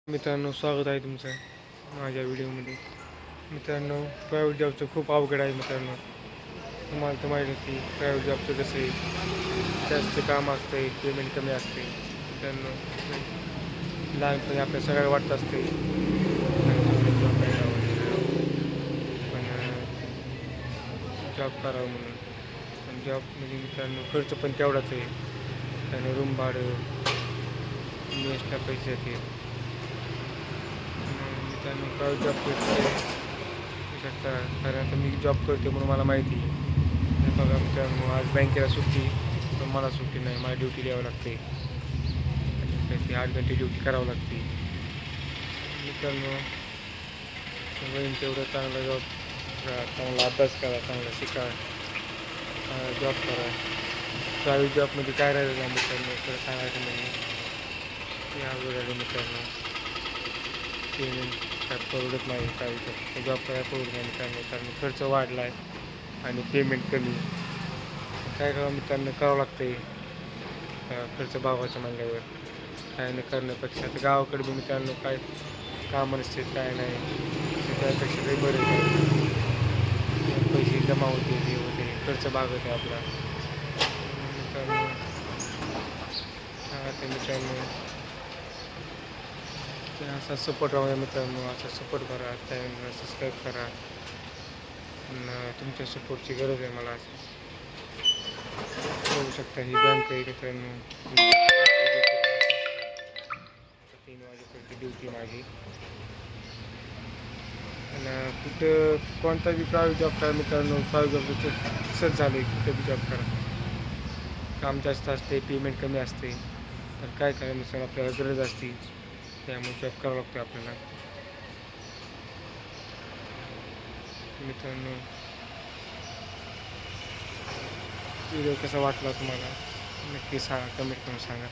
मित्रांनो, स्वागत आहे तुमचं माझ्या व्हिडिओमध्ये. मित्रांनो, प्रायव्हेट जॉबचं खूप अवघड आहे मित्रांनो. तुम्हाला तर माहिती आहे की प्रायव्हेट जॉबचं कसं आहे, जास्त काम असतं, पेमेंट कमी असते. मित्रांनो, लहानपणी आपल्या सगळ्याला वाटत असते जॉब पण जॉब करावं म्हणून. पण जॉबमध्ये मित्रांनो खर्च पण तेवढाच आहे. त्याने रूम भाडं, मेसला पैसे येते. मित्रांनो, प्रायव्हेट जॉब करते शकता, कारण आता मी जॉब करते म्हणून मला माहिती आहे. बघा मित्रांनो, आज बँकेला सुट्टी पण मला सुट्टी नाही, मला ड्युटी द्यावं लागते आणि त्याची 8 घंटे ड्युटी करावं लागते. मित्रांनो, होईल तेवढं चांगला जॉब करा, चांगला अभ्यास करा, चांगला शिका, जॉब करा. प्रायव्हेट जॉबमध्ये काय राहिलं ना मित्रांनो, तर सांगायचं म्हणजे ते अवघड आहे मित्रांनो. पेमेंट काय परवडत नाही, काही जॉब करायला परवडत नाही मित्रांनो, कारण खर्च वाढला आहे आणि पेमेंट कमी. काय करावं मित्रांनो, करावं लागतं खर्च भागवायचा म्हणल्यावर. काय न करण्यापेक्षा आता गावाकडे बी मित्रांनो काय कामं नसते, काय नाही, त्यापेक्षा काही बरं आहे. पैसे जमा होते हे वगैरे, खर्च भागत आहे आपला. मित्रांनो, सांगा ते मित्रांनो, असा सपोर्ट राहूया मित्रांनो, असा सपोर्ट करा, चॅनलला सबस्क्राईब करा. तुमच्या सपोर्टची गरज आहे मला. बघू शकता ही बँक आहे मित्रांनो. 3 वाजेपर्यंत ड्युटी माझी. आणि कुठं कोणता बी प्रायव्हेट जॉब करा मित्रांनो, प्रायव्हेट जॉबचं तसंच झालं आहे, कुठं बी जॉब करा, काम जास्त असते, पेमेंट कमी असते. तर काय करायचं, आपल्याला गरज असते, त्यामुळे जॉब करावं लागतं आपल्याला. मित्रांनो, व्हिडिओ कसा वाटला तुम्हाला नक्की सांगा, कमेंट करून सांगा.